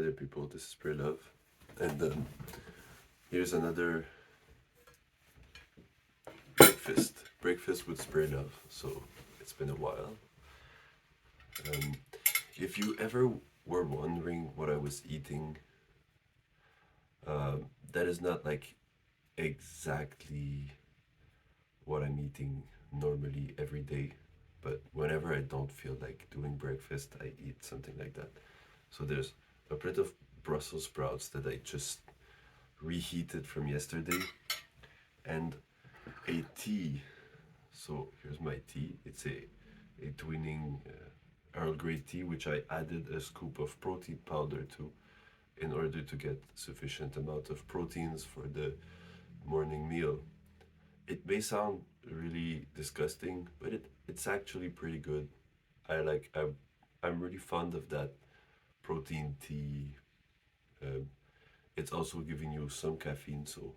Hi there, people. This is Spray Love, and here's another breakfast with Spray Love. So it's been a while. Um, if you ever were wondering what I was eating, that is not like exactly what I'm eating normally every day. But whenever I don't feel like doing breakfast, I eat something like that. So there's a bit of Brussels sprouts that I just reheated from yesterday, and a tea. So here's my tea. It's a twinning Earl Grey tea, which I added a scoop of protein powder to in order to get sufficient amount of proteins for the morning meal. It may sound really disgusting, but it's actually pretty good. I'm really fond of that protein tea. Um, it's also giving you some caffeine, so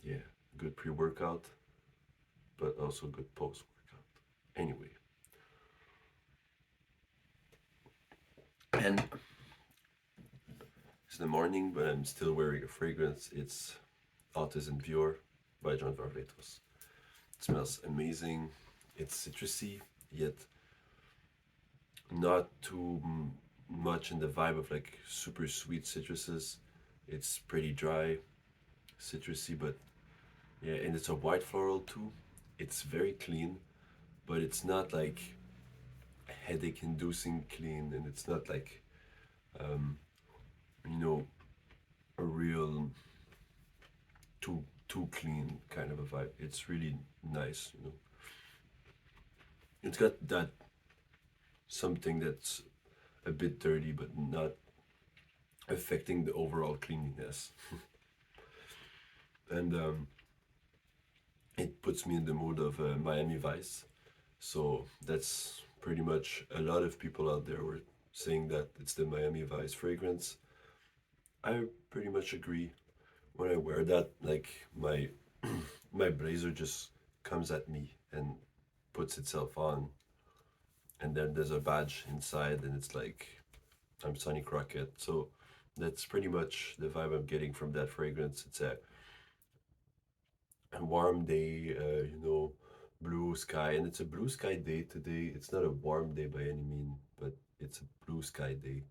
yeah, good pre-workout, but also good post-workout. Anyway, and it's the morning, but I'm still wearing a fragrance. It's Artisan Pure by John Varvatos. It smells amazing. It's citrusy, yet not too much in the vibe of like super sweet citruses. It's pretty dry, citrusy, but yeah, and it's a white floral too. It's very clean, but it's not like headache inducing clean, and it's not like, um, you know, a real too clean kind of a vibe. It's really nice, you know. It's got that something that's a bit dirty, but not affecting the overall cleanliness. And it puts me in the mood of Miami Vice. So that's pretty much a lot of people out there were saying that it's the Miami Vice fragrance. I pretty much agree. When I wear that, like my blazer just comes at me and puts itself on, and then there's a badge inside, and it's like I'm Sonny Crockett. So that's pretty much the vibe I'm getting from that fragrance. It's a warm day, blue sky, and it's a blue sky day today. It's not a warm day by any mean, but it's a blue sky day,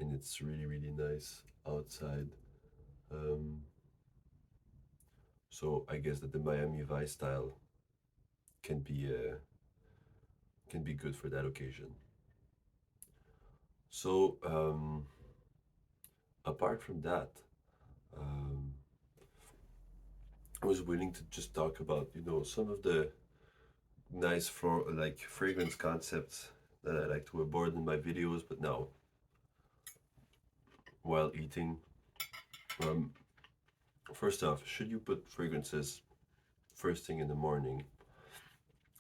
and it's really really nice outside. Um, so I guess that the Miami Vice style can be uh, can be good for that occasion. So apart from that, um, I was willing to just talk about some of the nice for like fragrance concepts that I like to abord in my videos. But now, while eating, um, first off, should you put fragrances first thing in the morning?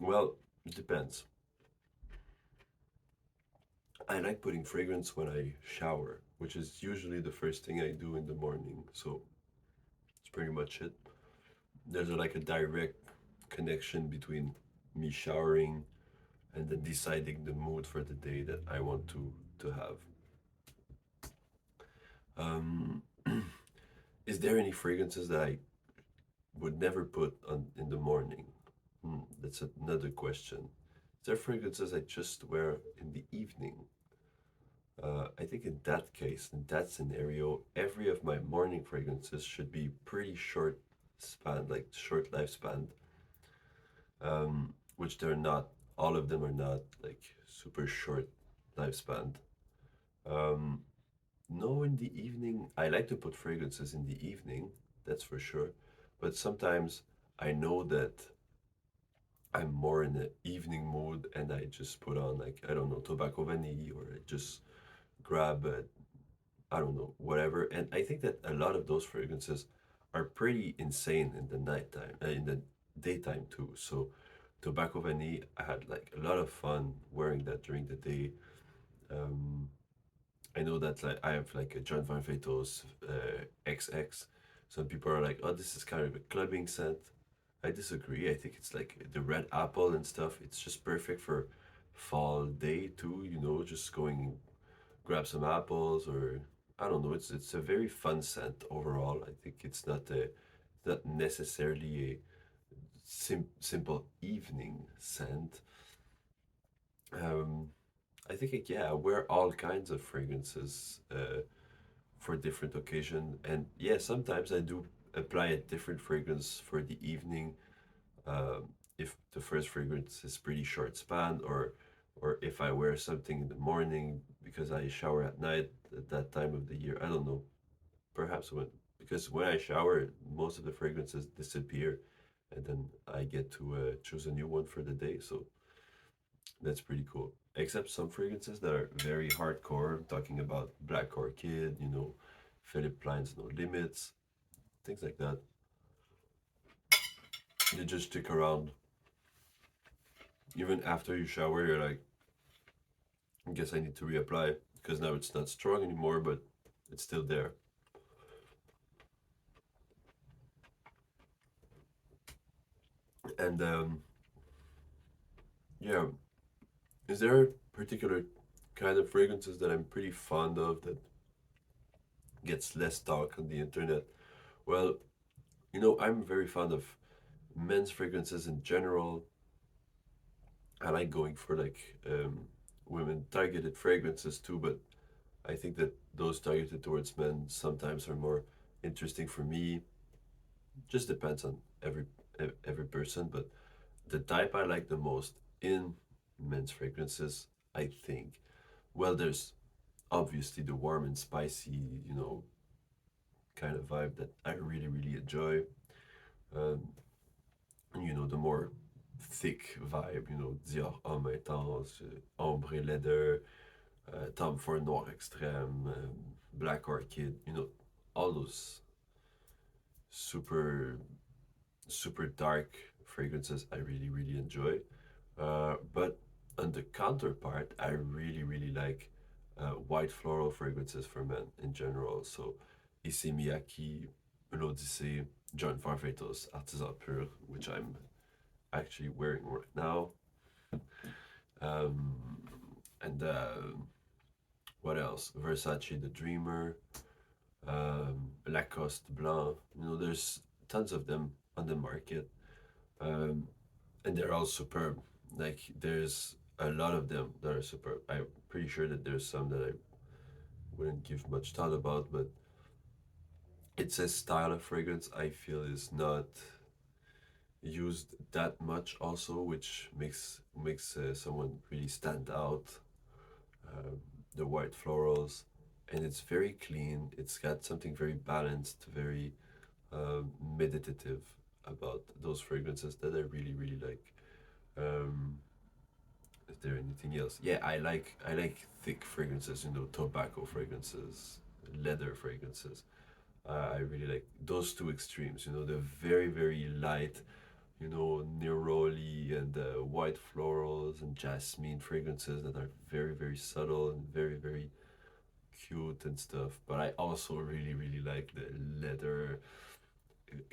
Well, it depends. I like putting fragrance when I shower, which is usually the first thing I do in the morning. So it's pretty much it. There's like a direct connection between me showering and then deciding the mood for the day that I want to have. Um, is there any fragrances that I would never put on in the morning? That's another question. Is there fragrances I just wear in the evening? I think in that case, in that scenario, every of my morning fragrances should be pretty short span, like short lifespan, which they're not. All of them are not like super short lifespan. Um, no, in the evening, I like to put fragrances in the evening, that's for sure. But sometimes I know that I'm more in the evening mood and I just put on, like, I don't know, tobacco vanille, or I just grab I don't know, whatever. And I think that a lot of those fragrances are pretty insane in the nighttime, in the daytime too. So tobacco vanille, I had like a lot of fun wearing that during the day. Um, I know that like I have like a John Van Veto's XX. Some people are like, oh, this is kind of a clubbing scent. I disagree. I think it's like the red apple and stuff. It's just perfect for fall day too. Just grab some apples, or I don't know. It's a very fun scent overall. I think it's not necessarily a simple evening scent. Um, I think yeah, I wear all kinds of fragrances for different occasion, and yeah, sometimes I do apply a different fragrance for the evening. If the first fragrance is pretty short span, or if I wear something in the morning because I shower at night at that time of the year. I don't know. Perhaps because when I shower, most of the fragrances disappear, and then I get to choose a new one for the day. So that's pretty cool. Except some fragrances that are very hardcore. I'm talking about Black Orchid, Philip Klein's No Limits, things like that. They just stick around even after you shower. You're like, I guess I need to reapply because now it's not strong anymore, but it's still there. And yeah, is there a particular kind of fragrances that I'm pretty fond of that gets less talk on the internet? Well, I'm very fond of men's fragrances in general. I like going for women targeted fragrances too, but I think that those targeted towards men sometimes are more interesting for me. Just depends on every person, but the type I like the most in men's fragrances, I think. Well, there's obviously the warm and spicy, kind of vibe that I really, really enjoy. Um, the more thick vibe, Dior Homme Intense, Ombre Leather, Tom Ford Noir Extrême, Black Orchid, all those super, super dark fragrances I really, really enjoy. But on the counterpart, I really, really like white floral fragrances for men in general. So Issey Miyake, L'Odyssée, John Varvatos, Artisan Pur, which I'm actually wearing right now. Um, and what else? Versace The Dreamer, Lacoste Blanc. There's tons of them on the market. Um, and they're all superb. Like there's a lot of them that are superb. I'm pretty sure that there's some that I wouldn't give much thought about, but it's a style of fragrance I feel is not used that much also, which makes someone really stand out. Um, the white florals, and it's very clean. It's got something very balanced, very meditative about those fragrances that I really really like. Um, is there anything else? Yeah, I like thick fragrances. Tobacco fragrances, leather fragrances. I really like those two extremes. The very very light, neroli and white florals and jasmine fragrances that are very very subtle and very very cute and stuff. But I also really really like the leather,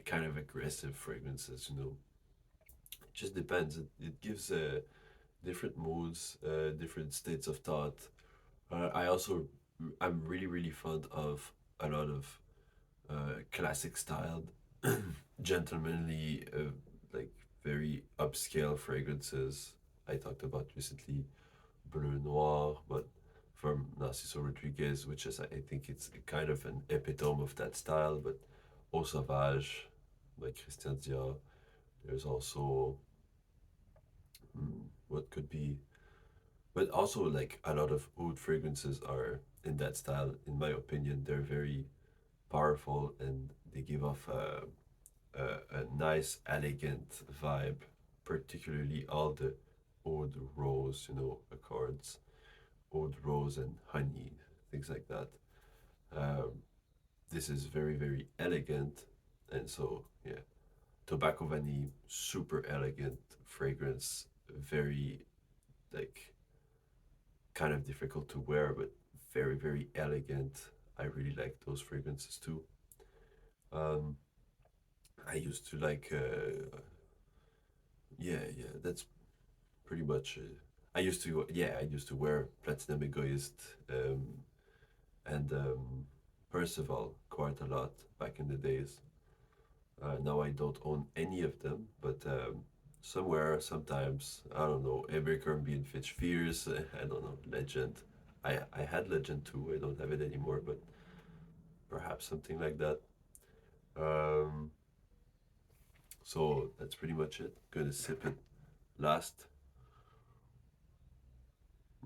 kind of aggressive fragrances. It just depends. It gives different moods, different states of thought. I'm really really fond of a lot of classic styled, gentlemanly, like very upscale fragrances. I talked about recently Bleu Noir, but from Narciso Rodriguez, which is I think it's kind of an epitome of that style. But Eau Sauvage by Christian Dior. There's also what could be, but also like a lot of oud fragrances are in that style. In my opinion, they're very powerful and they give off a nice, elegant vibe, particularly all the oud rose, accords, oud rose and honey, things like that. Um, this is very, very elegant, and so yeah, tobacco vanille, super elegant fragrance, very like kind of difficult to wear, but very, very elegant. I really like those fragrances too. Um, I used to like, yeah, yeah, that's pretty much. I used to wear Platinum Egoist. and Percival quite a lot back in the days. Now I don't own any of them, but somewhere, sometimes, I don't know, Abercrombie and Fitch Fears, I don't know, Legend. I had Legend too, I don't have it anymore, but perhaps something like that. Um, so that's pretty much it. Gonna sip it last.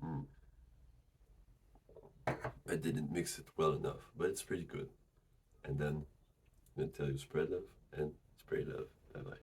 Mm, I didn't mix it well enough, but it's pretty good. And then I'm gonna tell you spread love and spray love. Bye bye.